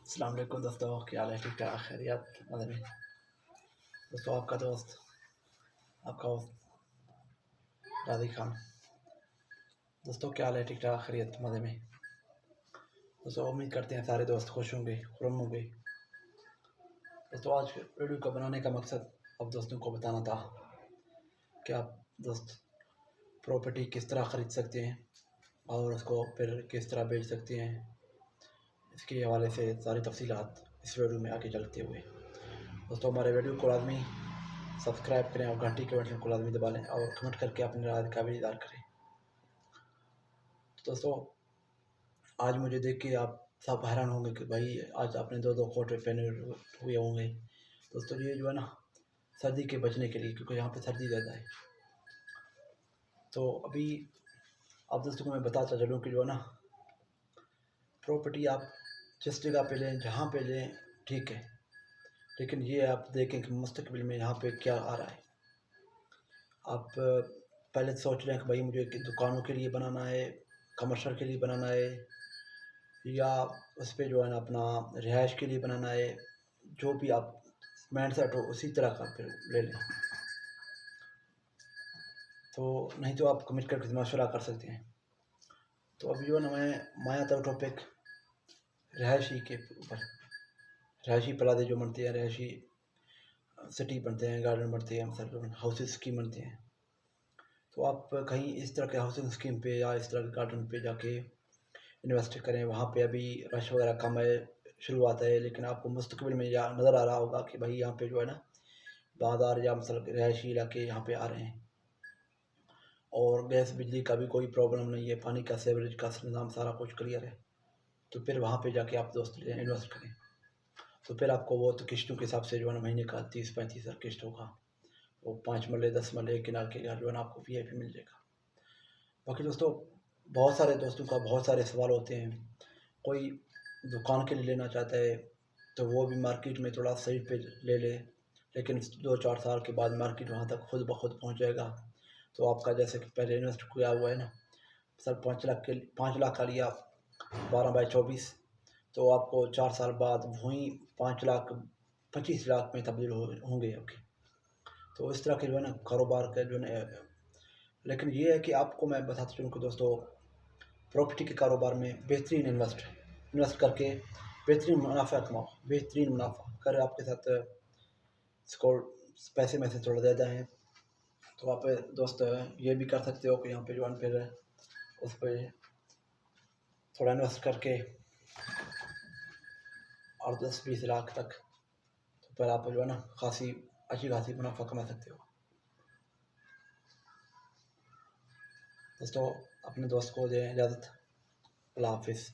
अस्सलाम वालेकुम दोस्तों, क्या हाल है? ठीक ठाक, खैरियत मज़े में। दोस्तों आपका दोस्त, आपका राधी खान। दोस्तों क्या हाल है? ठीक ठाक, खैरियत मज़े में। दोस्तों उम्मीद करते हैं सारे दोस्त खुश होंगे, खुरम होंगे। दोस्तों आज वीडियो को बनाने का मकसद अब दोस्तों को बताना था कि आप दोस्त प्रॉपर्टी किस तरह ख़रीद सकते हैं और उसको फिर किस तरह बेच सकते हैं। इसके हवाले से सारी तफसीलात इस वीडियो में आगे चलते हुए। दोस्तों हमारे वीडियो को लाजमी सब्सक्राइब करें और घंटी के बटन को लाजमी दबा लें और कमेंट करके अपनी राय का भी इज़हार करें। दोस्तों आज मुझे देख के आप सब हैरान होंगे कि भाई आज आपने दो दो कोट पहने हुए होंगे। दोस्तों ये जो है ना सर्दी के बचने के लिए, क्योंकि यहाँ पे सर्दी ज़्यादा है। तो अभी आप दोस्तों को मैं बताता चलूँ कि जो है ना प्रॉपर्टी आप जिस जगह पे लें, जहाँ पे लें, ठीक है, लेकिन ये आप देखें कि मुस्तकबिल में यहाँ पे क्या आ रहा है। आप पहले सोच रहे हैं कि भाई मुझे दुकानों के लिए बनाना है, कमर्शियल के लिए बनाना है, या उस पर जो है ना अपना रिहाइश के लिए बनाना है। जो भी आप माइंड सेट हो उसी तरह का फिर ले लें। तो नहीं तो आप कमिट करके मशवरा कर सकते हैं। तो अभी जो है ना मैं माया था टॉपिक रिहायशी के ऊपर। रिहायशी प्लाजे जो बनते हैं, रिहायशी सिटी बनते हैं, गार्डन बनते हैं, मतलब हाउसेस स्कीम बनते हैं। तो आप कहीं इस तरह के हाउसिंग स्कीम पे या इस तरह के गार्डन पे जाके इन्वेस्ट करें। वहाँ पे अभी रश वगैरह कम है, शुरुआत है, लेकिन आपको मुस्तकबिल में या नज़र आ रहा होगा कि भाई यहाँ पे जो है ना बाज़ार या मतलब रिहायशी इलाके यहाँ पे आ रहे हैं और गैस बिजली का भी कोई प्रॉब्लम नहीं है, पानी का सीवरेज का निज़ाम सारा कुछ क्लियर है। तो फिर वहाँ पे जाके आप दोस्त इन्वेस्ट करें। तो फिर आपको वो तो किश्तों के हिसाब से जो है ना महीने का 30-35 हज़ार किश्त होगा। वो 5 मरले 10 मरले किनार के घर जो है ना आपको VIP मिल जाएगा। बाकी दोस्तों बहुत सारे दोस्तों का बहुत सारे सवाल होते हैं। कोई दुकान के लिए लेना चाहता है तो वो भी मार्केट में थोड़ा सही पे ले ले, लेकिन 2-4 साल के बाद मार्केट वहाँ तक खुद ब खुद पहुँच जाएगा। तो आपका जैसे कि पहले इन्वेस्ट किया हुआ है ना, सर 5 लाख का लिया 12/24, तो आपको 4 साल बाद वहीं 5 लाख 25 लाख में तब्दील होंगे आपके। तो इस तरह के जो है ना कारोबार का जो है। लेकिन ये है कि आपको मैं बताता चलूँ कि दोस्तों प्रॉपर्टी के कारोबार में बेहतरीन इन्वेस्ट करके बेहतरीन मुनाफा कमाओ। बेहतरीन मुनाफा अगर आपके साथ इसको पैसे में से थोड़ा ज़्यादा है तो आप दोस्त ये भी कर सकते हो कि यहाँ पे जो है फिर उस पर थोड़ा इन्वेस्ट करके और 10-20 लाख तक तो फिर आप जो है ना अच्छी खासी मुनाफा कमा सकते हो। दोस्तों अपने दोस्त को दें इजाज़त। अल्लाह हाफिज़।